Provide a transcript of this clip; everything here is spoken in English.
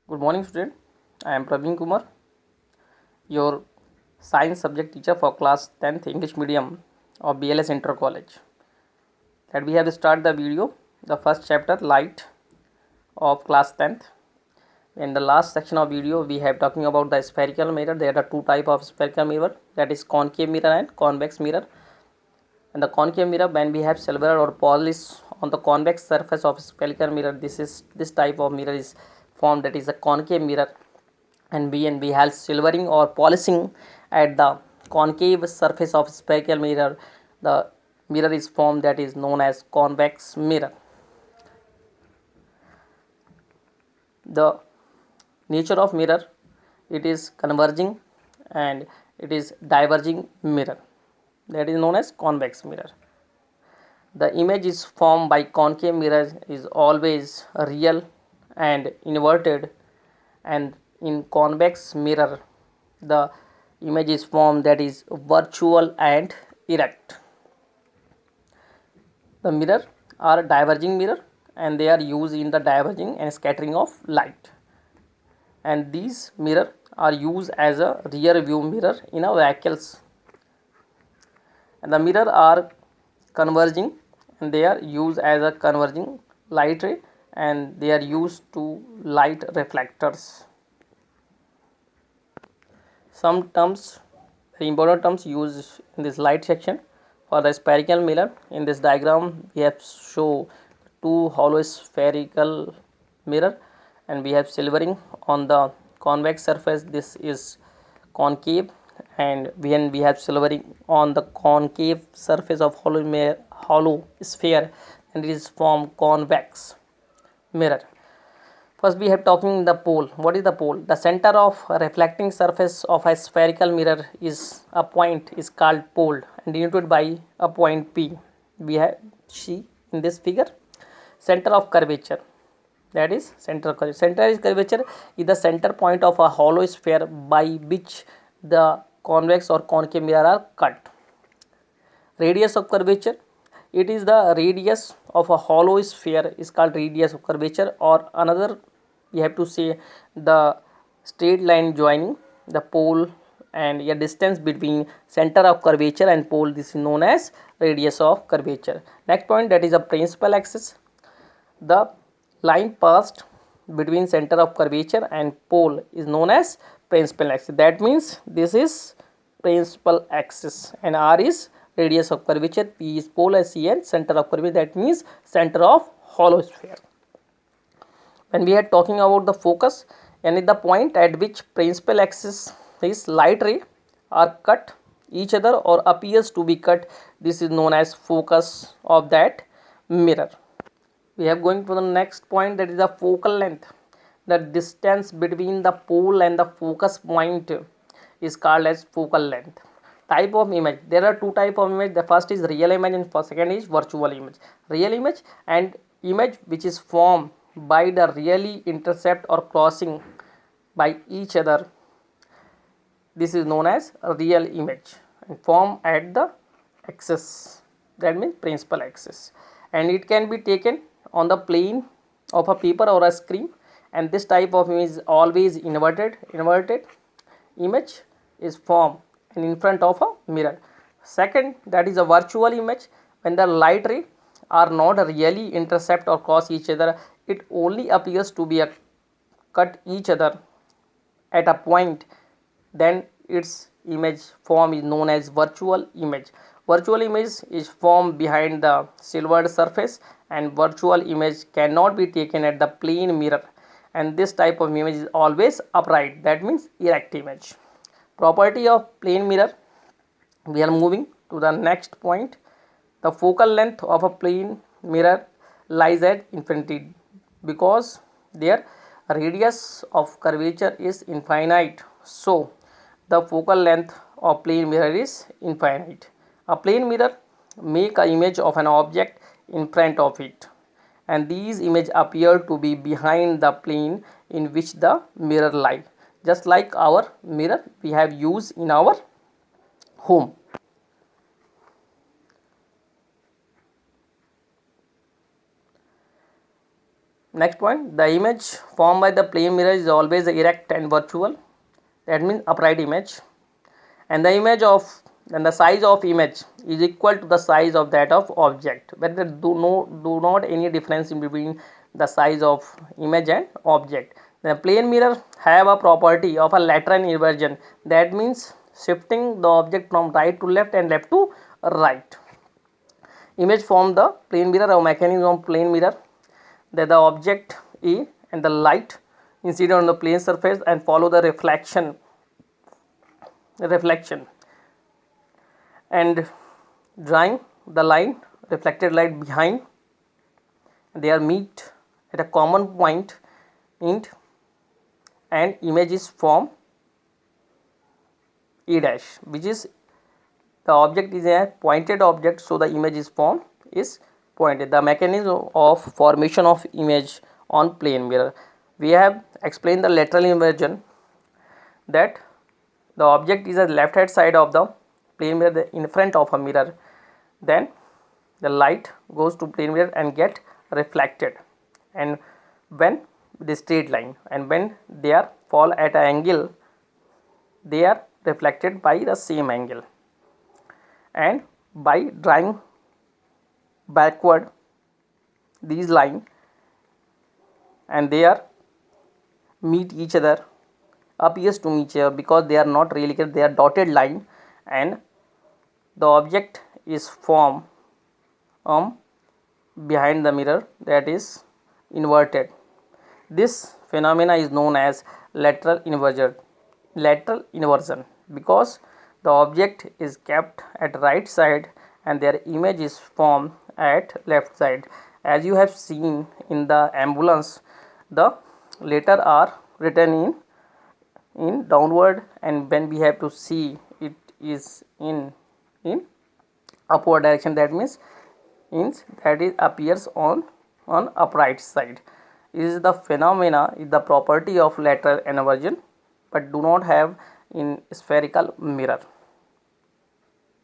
Good morning, student. I am Praveen Kumar, your science subject teacher for class 10th English medium of BLS Inter College. That we have started the video, the first chapter, light of class 10th. In the last section of video, we have talking about the spherical mirror. There are two type of spherical mirror, that is concave mirror and convex mirror. In the concave mirror, when we have silver or polish on the convex surface of spherical mirror, this type of mirror is formed, that is a concave mirror. And we have silvering or polishing at the concave surface of spherical mirror. The mirror is formed, that is known as convex mirror. The nature of mirror, it is converging and it is diverging mirror, that is known as convex mirror. The image is formed by concave mirror is always real and inverted, and in convex mirror the image is formed, that is virtual and erect. The mirror are diverging mirror and they are used in the diverging and scattering of light, and these mirror are used as a rear view mirror in a vehicles. And the mirror are converging and they are used as a converging light ray, and they are used to light reflectors. Some terms, very important terms used in this light section. For the spherical mirror, in this diagram we have show two hollow spherical mirror, and we have silvering on the convex surface, this is concave, and when we have silvering on the concave surface of hollow sphere, and it is formed convex mirror. First we have talking the pole. What is the pole? The center of reflecting surface of a spherical mirror is a point is called pole and denoted by a point P. We have see in this figure center of curvature, that is center of curvature. Center is curvature is the center point of a hollow sphere by which the convex or concave mirror are cut. Radius of curvature, it is the radius of a hollow sphere is called radius of curvature, or another we have to say the straight line joining the pole and a distance between center of curvature and pole, this is known as radius of curvature. Next point, that is a principal axis. The line passed between center of curvature and pole is known as principal axis. That means this is principal axis and R is radius of curvature, P is pole, and C and center of curvature, that means center of hollow sphere. When we are talking about the focus, and the point at which principal axis is light ray are cut each other or appears to be cut, this is known as focus of that mirror. We are going to the next point, that is the focal length. The distance between the pole and the focus point is called as focal length. Type of image, there are two type of image. The first is real image and second is virtual image. Real image and image which is formed by the really intercept or crossing by each other, this is known as a real image and formed at the axis, that means principal axis, and it can be taken on the plane of a paper or a screen, and this type of image is always inverted image is formed and in front of a mirror. Second, that is a virtual image. When the light ray are not really intercept or cross each other, it only appears to be a cut each other at a point, then its image form is known as virtual image. Virtual image is formed behind the silvered surface, and virtual image cannot be taken at the plane mirror, and this type of image is always upright, that means erect image. Property of plane mirror, we are moving to the next point. The focal length of a plane mirror lies at infinity because their radius of curvature is infinite, so the focal length of plane mirror is infinite. A plane mirror make an image of an object in front of it, and these images appear to be behind the plane in which the mirror lies, just like our mirror we have used in our home. Next point, the image formed by the plane mirror is always erect and virtual, that means upright image, and the size of image is equal to the size of that of object, but there do not any difference in between the size of image and object. The plane mirror have a property of a lateral inversion, that means shifting the object from right to left and left to right. Image from the plane mirror or mechanism of plane mirror, that the object A and the light incident on the plane surface and follow the reflection and drawing the line reflected light behind, they are meet at a common point in and image is formed A dash, which is the object is a pointed object, so the image is formed is pointed. The mechanism of formation of image on plane mirror, we have explained the lateral inversion, that the object is at left hand side of the plane mirror in front of a mirror, then the light goes to plane mirror and get reflected, and when the straight line, and when they are fall at an angle, they are reflected by the same angle, and by drawing backward these line and they are meet each other, appears to meet each other because they are not really clear, they are dotted line, and the object is formed behind the mirror, that is inverted. This phenomena is known as lateral inversion because the object is kept at right side and their image is formed at left side. As you have seen in the ambulance, the letter are written in downward, and when we have to see it is in upward direction, that means that it appears on upright side. This is the phenomena, is the property of lateral inversion, but do not have in spherical mirror.